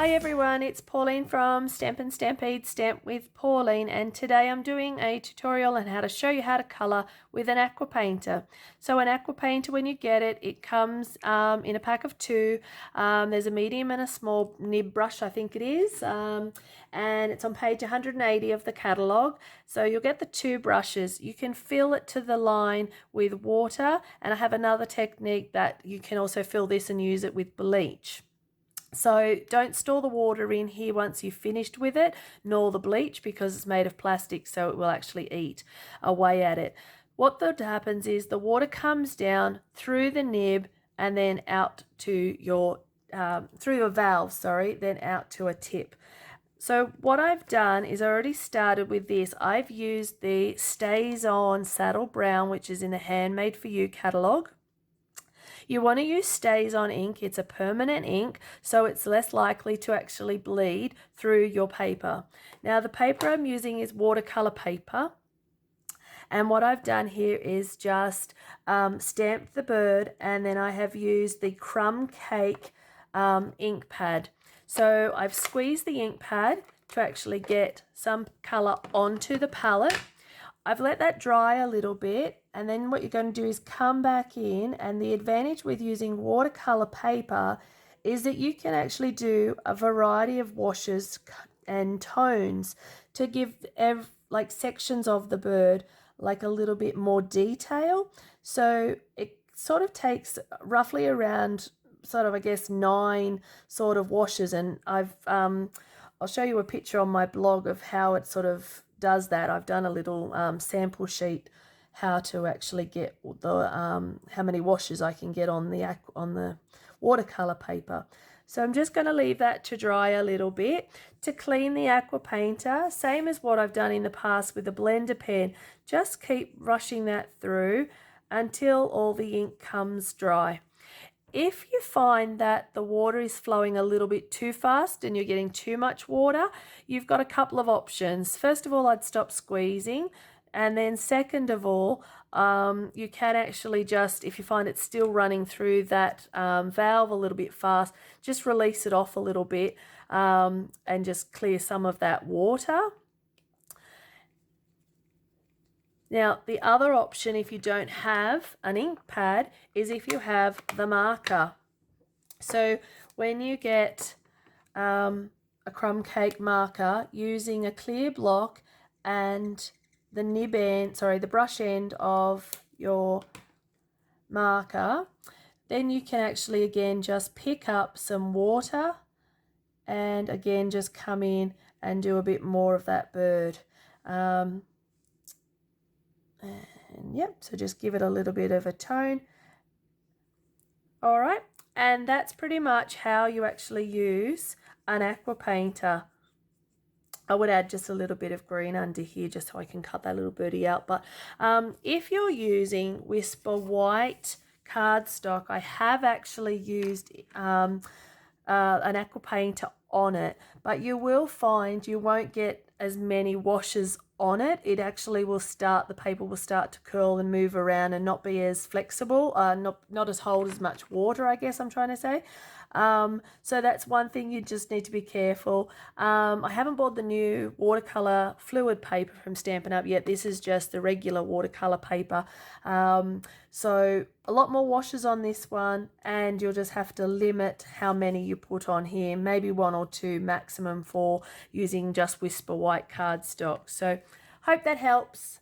Hi everyone, it's Pauline from Stampin' Stampede Stamp with Pauline, and today I'm doing a tutorial on how to show you how to colour with an aqua painter. So an aqua painter, when you get it, it comes in a pack of two. There's a medium and a small nib brush, I think it is, and it's on page 180 of the catalogue. So you'll get the two brushes. You can fill it to the line with water, and I have another technique that you can also fill this and use it with bleach. So don't store the water in here once you've finished with it, nor the bleach, because it's made of plastic, so it will actually eat away at it. What that happens is the water comes down through the nib and then out to your through your valve, then out to a tip. So what I've done is I already started with this. I've used the Stays On Saddle Brown, which is in the Handmade For You catalogue. You want to use Stays On ink. It's a permanent ink, so it's less likely to actually bleed through your paper. Now the paper I'm using is watercolor paper, and what I've done here is just stamped the bird, and then I have used the crumb cake ink pad. So I've squeezed the ink pad to actually get some color onto the palette. I've let that dry a little bit, and then what you're going to do is come back in, and the advantage with using watercolor paper is that you can actually do a variety of washes and tones to give like sections of the bird like a little bit more detail. So it sort of takes roughly around I guess 9 sort of washes, and I'll show you a picture on my blog of how it sort of does that. I've done a little sample sheet how to actually get the how many washes I can get on the watercolor paper. So I'm just going to leave that to dry a little bit. To clean the aqua painter, same as what I've done in the past with the blender pen, just keep rushing that through until all the ink comes dry. If you find that the water is flowing a little bit too fast and you're getting too much water, you've got a couple of options. First of all, I'd stop squeezing. And then second of all, you can actually just, if you find it's still running through that valve a little bit fast, just release it off a little bit and just clear some of that water. Now, the other option, if you don't have an ink pad, is if you have the marker. So when you get a crumb cake marker, using a clear block and the brush end of your marker, then you can actually again just pick up some water and again just come in and do a bit more of that bird. And yep, so just give it a little bit of a tone. All right, and that's pretty much how you actually use an aqua painter. I would add just a little bit of green under here just so I can cut that little birdie out. But if you're using Whisper White cardstock, I have actually used an aqua painter on it, but you will find you won't get as many washes on it. It actually will the paper will start to curl and move around and not be as flexible, not as hold as much water, I guess I'm trying to say. So that's one thing you just need to be careful. I haven't bought the new watercolor fluid paper from Stampin' Up yet. This is just the regular watercolor paper. So a lot more washes on this one, and you'll just have to limit how many you put on here, maybe 1 or 2 maximum for using just Whisper White cardstock. So hope that helps.